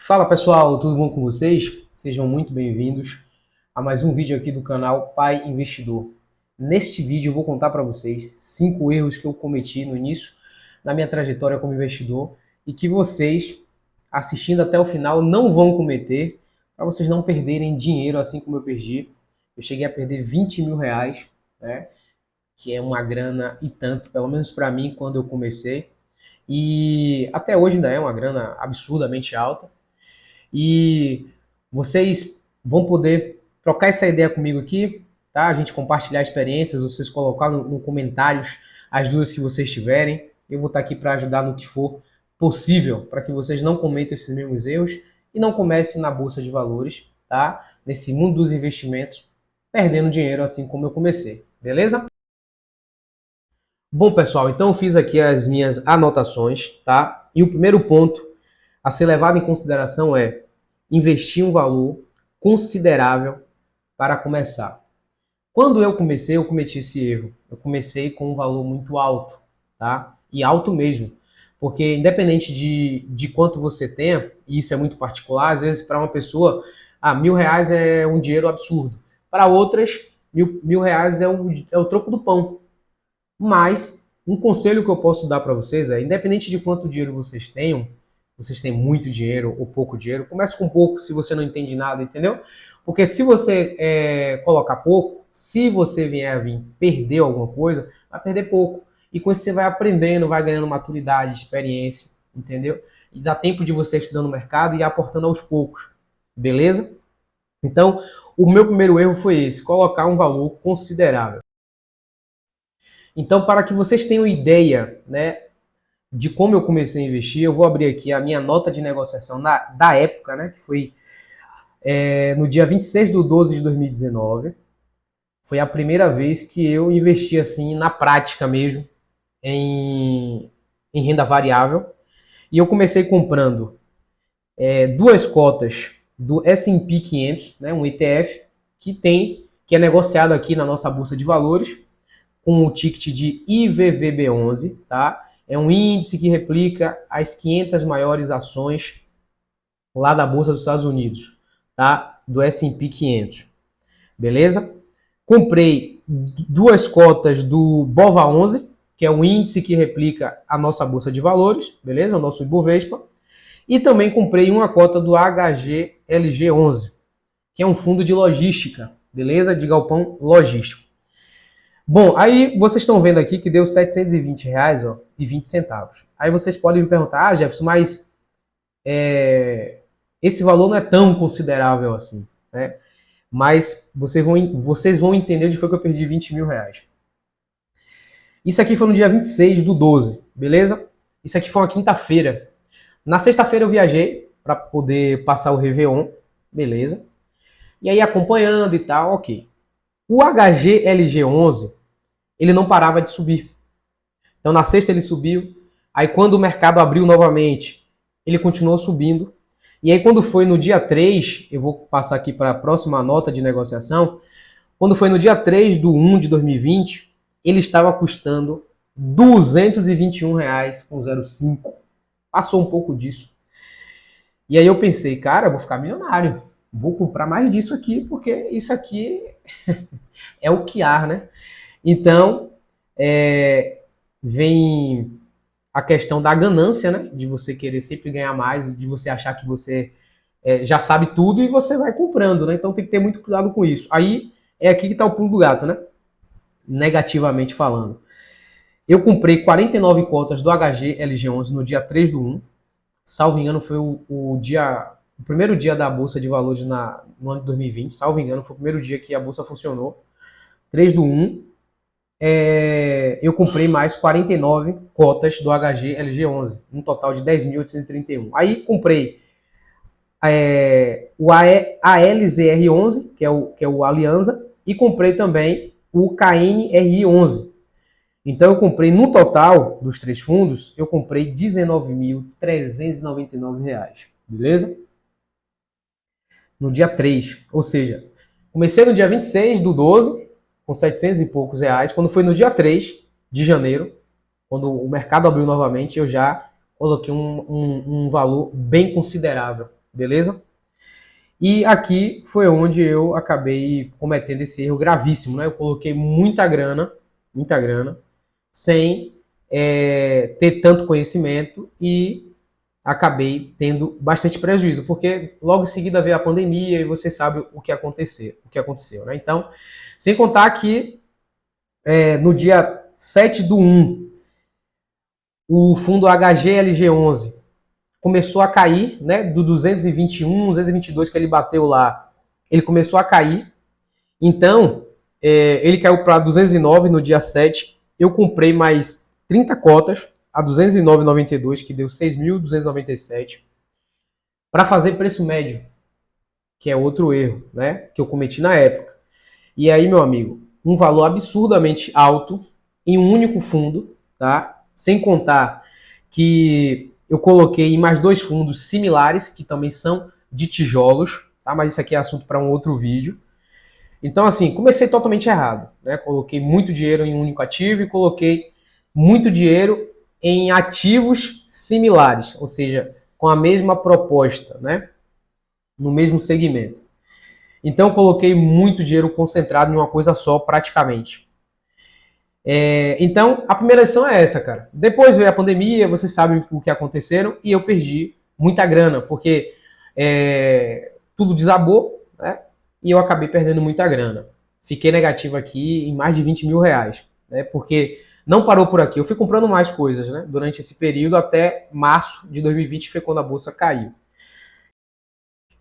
Fala pessoal, tudo bom com vocês? Sejam muito bem-vindos a mais um vídeo aqui do canal Pai Investidor. Neste vídeo eu vou contar para vocês 5 erros que eu cometi no início da minha trajetória como investidor e que vocês, assistindo até o final, não vão cometer para vocês não perderem dinheiro assim como eu perdi. Eu cheguei a perder 20 mil reais, né? Que é uma grana e tanto, pelo menos para mim quando eu comecei. E até hoje ainda é uma grana absurdamente alta. E vocês vão poder trocar essa ideia comigo aqui, tá? A gente compartilhar experiências, vocês colocar no comentários as dúvidas que vocês tiverem. Eu vou estar aqui para ajudar no que for possível, para que vocês não cometam esses mesmos erros e não comecem na bolsa de valores, tá? Nesse mundo dos investimentos, perdendo dinheiro assim como eu comecei, beleza? Bom, pessoal, então eu fiz aqui as minhas anotações, tá? E o primeiro ponto a ser levado em consideração é investir um valor considerável para começar. Quando eu comecei, eu cometi esse erro. Eu comecei com um valor muito alto, tá? E alto mesmo. Porque independente de quanto você tenha, e isso é muito particular, às vezes para uma pessoa, R$ 1.000 é um dinheiro absurdo. Para outras, mil reais é o troco do pão. Mas um conselho que eu posso dar para vocês é, independente de quanto dinheiro vocês têm muito dinheiro ou pouco dinheiro, comece com pouco se você não entende nada, entendeu? Porque se você colocar pouco, se você vier a vir perder alguma coisa, vai perder pouco. E com isso você vai aprendendo, vai ganhando maturidade, experiência, entendeu? E dá tempo de você estudando o mercado e ir aportando aos poucos, beleza? Então, o meu primeiro erro foi esse, colocar um valor considerável. Então, para que vocês tenham ideia, né, de como eu comecei a investir, eu vou abrir aqui a minha nota de negociação da época, né, que foi no dia 26 de 12 de 2019. Foi a primeira vez que eu investi assim na prática mesmo em renda variável. E eu comecei comprando duas cotas do S&P 500, né, um ETF que é negociado aqui na nossa bolsa de valores com o ticket de IVVB11, tá? É um índice que replica as 500 maiores ações lá da Bolsa dos Estados Unidos, tá? Do S&P 500, beleza? Comprei duas cotas do BOVA11, que é um índice que replica a nossa Bolsa de Valores, beleza? O nosso Ibovespa. E também comprei uma cota do HGLG11, que é um fundo de logística, beleza? De galpão logístico. Bom, aí vocês estão vendo aqui que deu R$ 720, ó, e 20 centavos. Aí vocês podem me perguntar, Jefferson, mas esse valor não é tão considerável assim, né? Mas vocês vão entender onde foi que eu perdi R$ 20.000. Isso aqui foi no dia 26 do 12, beleza? Isso aqui foi uma quinta-feira. Na sexta-feira eu viajei para poder passar o Réveillon, beleza? E aí acompanhando e tal, ok. O HGLG11, ele não parava de subir. Então na sexta ele subiu, aí quando o mercado abriu novamente, ele continuou subindo. E aí quando foi no dia 3, eu vou passar aqui para a próxima nota de negociação, quando foi no dia 3 do 1 de 2020, ele estava custando R$ 221,05. Passou um pouco disso. E aí eu pensei, cara, eu vou ficar milionário. Vou comprar mais disso aqui, porque isso aqui é o que há, né? Então, vem a questão da ganância, né? De você querer sempre ganhar mais, de você achar que você já sabe tudo e você vai comprando, né? Então tem que ter muito cuidado com isso. Aí é aqui que está o pulo do gato, né? Negativamente falando. Eu comprei 49 cotas do HGLG11 no dia 3 do 1. Salvo engano, foi o primeiro dia da Bolsa de Valores no ano de 2020. Salvo engano, foi o primeiro dia que a Bolsa funcionou. 3 do 1. Eu comprei mais 49 cotas do HGLG11, um total de 10.831. Aí comprei o ALZR11, que é o Alianza, e comprei também o KNRI11. Então eu comprei, no total dos três fundos, eu comprei R$ 19.399, beleza? No dia 3, ou seja, comecei no dia 26 do 12, com 700 e poucos reais. Quando foi no dia 3 de janeiro, quando o mercado abriu novamente, eu já coloquei um valor bem considerável, beleza? E aqui foi onde eu acabei cometendo esse erro gravíssimo, né? Eu coloquei muita grana, sem ter tanto conhecimento e acabei tendo bastante prejuízo, porque logo em seguida veio a pandemia e você sabe o que aconteceu, né? Então, sem contar que no dia 7/1, o fundo HGLG11 começou a cair, né? Do 221, 222 que ele bateu lá, ele começou a cair. Então, ele caiu para 209 no dia 7. Eu comprei mais 30 cotas a 209,92, que deu 6.297, para fazer preço médio, que é outro erro, né? Que eu cometi na época. E aí, meu amigo, um valor absurdamente alto em um único fundo, tá? Sem contar que eu coloquei em mais dois fundos similares, que também são de tijolos, tá? Mas isso aqui é assunto para um outro vídeo. Então, assim, comecei totalmente errado, né? Coloquei muito dinheiro em um único ativo e coloquei muito dinheiro em ativos similares, ou seja, com a mesma proposta, né? No mesmo segmento. Então, eu coloquei muito dinheiro concentrado em uma coisa só, praticamente. Então, a primeira lição é essa, cara. Depois veio a pandemia, vocês sabem o que aconteceram, e eu perdi muita grana, porque tudo desabou, né? E eu acabei perdendo muita grana. Fiquei negativo aqui em mais de 20 mil reais, né? Porque não parou por aqui. Eu fui comprando mais coisas, né? Durante esse período até março de 2020, foi quando a bolsa caiu.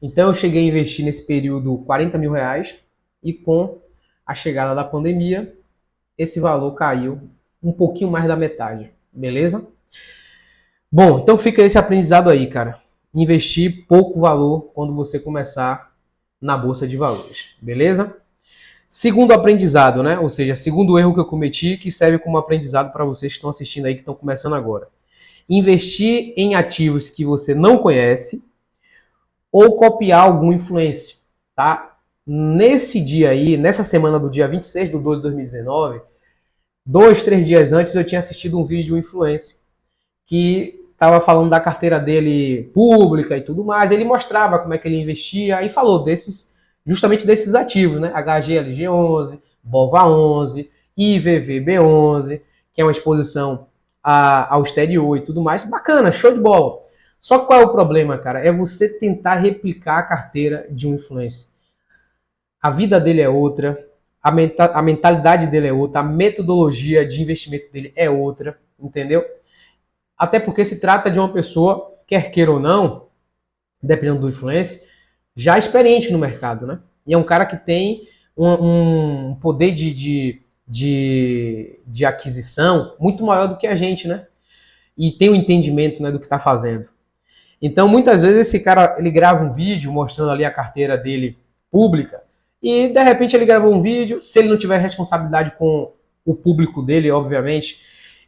Então eu cheguei a investir nesse período 40 mil reais e com a chegada da pandemia, esse valor caiu um pouquinho mais da metade, beleza? Bom, então fica esse aprendizado aí, cara. Investir pouco valor quando você começar na bolsa de valores, beleza? Segundo aprendizado, né? Ou seja, segundo erro que eu cometi, que serve como aprendizado para vocês que estão assistindo aí, que estão começando agora. Investir em ativos que você não conhece ou copiar algum influencer, tá? Nesse dia aí, nessa semana do dia 26/12/2019, 2, 3 dias antes eu tinha assistido um vídeo de um influencer que estava falando da carteira dele pública e tudo mais. Ele mostrava como é que ele investia e falou justamente desses ativos, né? HGLG11, BOVA11, IVVB11, que é uma exposição ao exterior e tudo mais. Bacana, show de bola. Só que qual é o problema, cara? É você tentar replicar a carteira de um influencer. A vida dele é outra, a mentalidade dele é outra, a metodologia de investimento dele é outra, entendeu? Até porque se trata de uma pessoa, quer queira ou não, dependendo do influencer, já experiente no mercado, né? E é um cara que tem um poder de aquisição muito maior do que a gente, né? E tem um entendimento, né, do que está fazendo. Então, muitas vezes esse cara, ele grava um vídeo mostrando ali a carteira dele pública e, de repente, ele gravou um vídeo, se ele não tiver responsabilidade com o público dele, obviamente,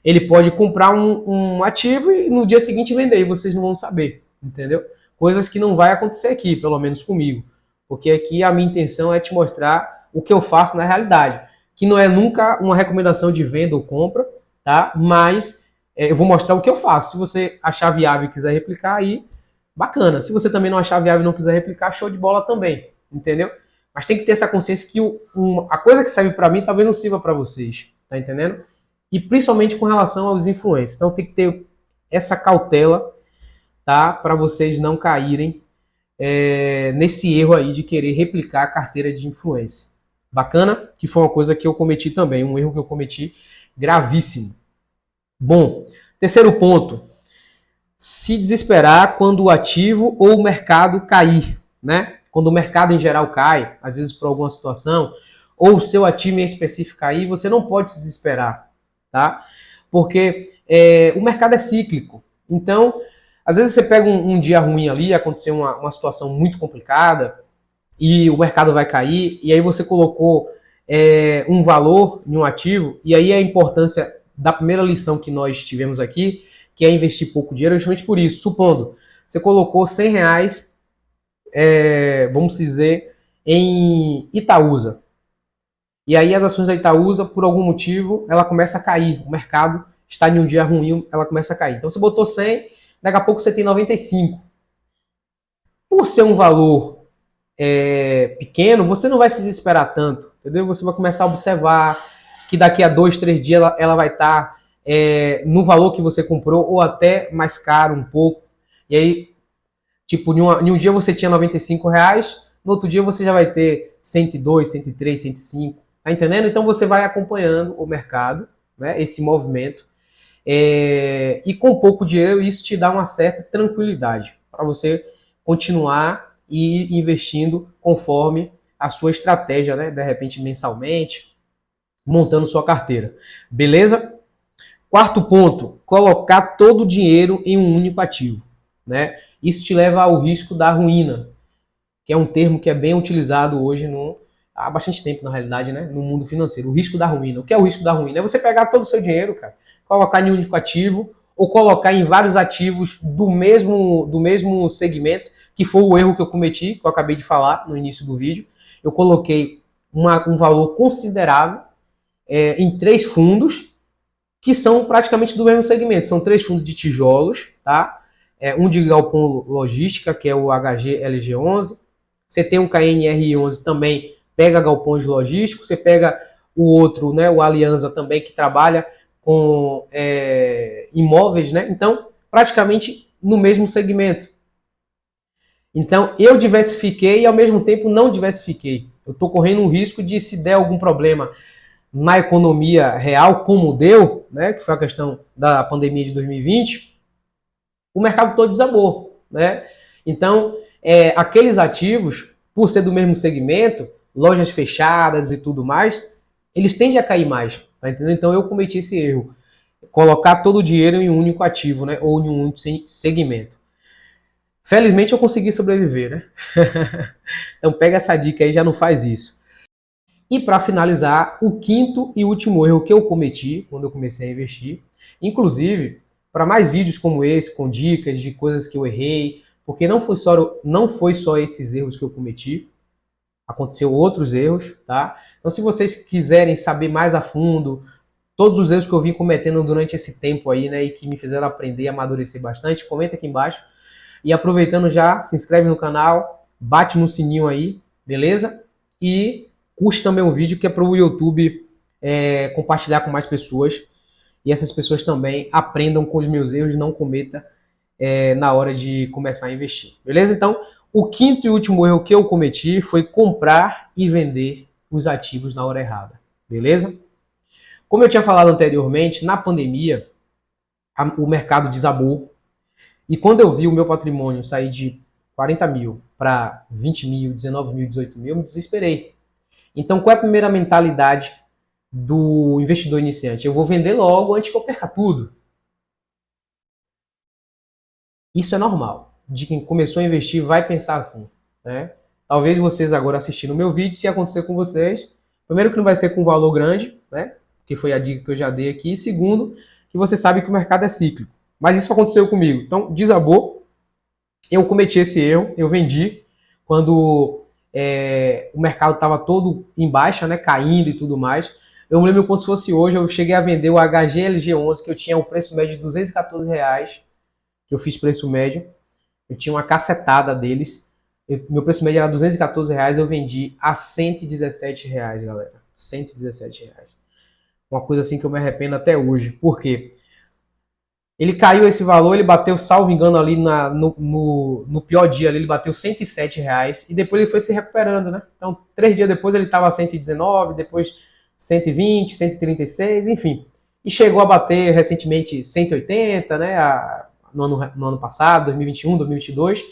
ele pode comprar um ativo e no dia seguinte vender e vocês não vão saber, entendeu? Coisas que não vai acontecer aqui, pelo menos comigo. Porque aqui a minha intenção é te mostrar o que eu faço na realidade, que não é nunca uma recomendação de venda ou compra, tá? Mas eu vou mostrar o que eu faço. Se você achar viável e quiser replicar, aí bacana. Se você também não achar viável e não quiser replicar, show de bola também, entendeu? Mas tem que ter essa consciência que a coisa que serve para mim talvez não sirva para vocês, tá entendendo? E principalmente com relação aos influencers. Então tem que ter essa cautela, tá? Para vocês não caírem nesse erro aí de querer replicar a carteira de influência. Bacana? Que foi uma coisa que eu cometi também, um erro que eu cometi gravíssimo. Bom, terceiro ponto. Se desesperar quando o ativo ou o mercado cair, né? Quando o mercado em geral cai, às vezes por alguma situação, ou o seu ativo em específico cair, você não pode se desesperar, tá? Porque o mercado é cíclico. Então, às vezes você pega um dia ruim ali, aconteceu uma situação muito complicada e o mercado vai cair, e aí você colocou um valor em um ativo, e aí a importância da primeira lição que nós tivemos aqui, que é investir pouco dinheiro, justamente por isso. Supondo, você colocou 100 reais, vamos dizer, em Itaúsa. E aí as ações da Itaúsa, por algum motivo, ela começa a cair. O mercado está em um dia ruim, ela começa a cair. Então você botou 100, daqui a pouco você tem 95. Por ser um valor pequeno, você não vai se desesperar tanto, entendeu? Você vai começar a observar que daqui a 2, 3 dias ela vai estar no valor que você comprou ou até mais caro um pouco. E aí, tipo, em um dia você tinha R$ 95, no outro dia você já vai ter 102, 103, 105. Tá entendendo? Então você vai acompanhando o mercado, né, esse movimento. E com pouco dinheiro isso te dá uma certa tranquilidade para você continuar e investindo conforme a sua estratégia, né? De repente mensalmente, montando sua carteira. Beleza? Quarto ponto, colocar todo o dinheiro em um único ativo, né? Isso te leva ao risco da ruína, que é um termo que é bem utilizado hoje há bastante tempo, na realidade, né? No mundo financeiro. O risco da ruína. O que é o risco da ruína? É você pegar todo o seu dinheiro, cara, colocar em um único ativo ou colocar em vários ativos do mesmo segmento, que foi o erro que eu cometi, que eu acabei de falar no início do vídeo. Eu coloquei um valor considerável em 3 fundos que são praticamente do mesmo segmento. São 3 fundos de tijolos, tá? Um de galpão logística, que é o HGLG11. Você tem um KNR11 também, pega galpões logísticos. Você pega o outro, né, o Alianza também, que trabalha com imóveis, né? Então, praticamente no mesmo segmento. Então, eu diversifiquei e ao mesmo tempo não diversifiquei. Eu estou correndo um risco de, se der algum problema na economia real, como deu, né, que foi a questão da pandemia de 2020, o mercado todo desabou, né? Então, aqueles ativos, por ser do mesmo segmento, lojas fechadas e tudo mais, eles tendem a cair mais, tá entendendo? Então eu cometi esse erro, colocar todo o dinheiro em um único ativo, né, ou em um único segmento. Felizmente eu consegui sobreviver, né? Então pega essa dica aí, já não faz isso. E para finalizar, o quinto e último erro que eu cometi quando eu comecei a investir, inclusive, para mais vídeos como esse, com dicas de coisas que eu errei, porque não foi só esses erros que eu cometi, aconteceu outros erros, tá? Então se vocês quiserem saber mais a fundo todos os erros que eu vim cometendo durante esse tempo aí, né, e que me fizeram aprender e amadurecer bastante, comenta aqui embaixo. E aproveitando já, se inscreve no canal, bate no sininho aí, beleza? E curte também o vídeo, que é para o YouTube compartilhar com mais pessoas. E essas pessoas também aprendam com os meus erros e não cometa na hora de começar a investir. Beleza? Então, o quinto e último erro que eu cometi foi comprar e vender os ativos na hora errada. Beleza? Como eu tinha falado anteriormente, na pandemia, o mercado desabou. E quando eu vi o meu patrimônio sair de 40 mil para 20 mil, 19 mil, 18 mil, eu me desesperei. Então, qual é a primeira mentalidade do investidor iniciante? Eu vou vender logo antes que eu perca tudo. Isso é normal. De quem começou a investir vai pensar assim, né? Talvez vocês agora assistindo o meu vídeo, se acontecer com vocês, primeiro que não vai ser com um valor grande, né? Que foi a dica que eu já dei aqui. E segundo, que você sabe que o mercado é cíclico. Mas isso aconteceu comigo. Então, desabou. Eu cometi esse erro, eu vendi quando o mercado estava todo em baixa, né, caindo e tudo mais. Eu me lembro como se fosse hoje, eu cheguei a vender o HGLG11, que eu tinha o preço médio de R$ 214, que eu fiz preço médio. Eu tinha uma cacetada deles. Meu preço médio era R$ 214, eu vendi a R$ 117, galera. R$ 117. Uma coisa assim que eu me arrependo até hoje. Por quê? Ele caiu esse valor, ele bateu, salvo engano, ali no pior dia, ali, ele bateu R$ 107 e depois ele foi se recuperando, né? Então, 3 dias depois ele estava a 119, depois 120, 136, enfim. E chegou a bater recentemente 180, né? No ano passado, 2021, 2022.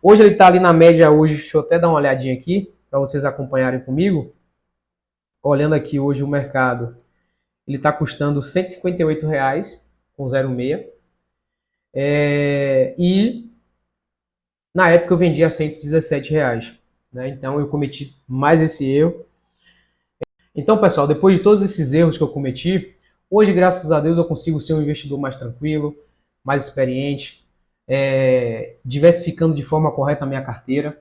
Hoje ele está ali na média, hoje, deixa eu até dar uma olhadinha aqui, para vocês acompanharem comigo. Olhando aqui hoje o mercado, ele está custando R$ 158,06. E na época eu vendi a R$ 117, né? Então eu cometi mais esse erro. Então, pessoal, depois de todos esses erros que eu cometi, hoje, graças a Deus, eu consigo ser um investidor mais tranquilo, mais experiente, diversificando de forma correta a minha carteira,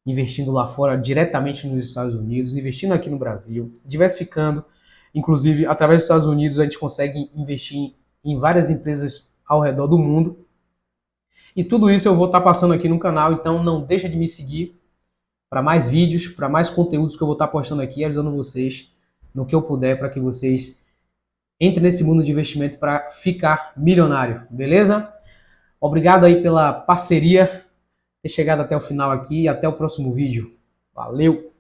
investindo lá fora, diretamente nos Estados Unidos, investindo aqui no Brasil, diversificando. Inclusive, através dos Estados Unidos, a gente consegue investir em várias empresas ao redor do mundo. E tudo isso eu vou estar passando aqui no canal, então não deixa de me seguir para mais vídeos, para mais conteúdos que eu vou estar postando aqui, ajudando vocês no que eu puder para que vocês entrem nesse mundo de investimento para ficar milionário, beleza? Obrigado aí pela parceria, ter chegado até o final aqui e até o próximo vídeo. Valeu!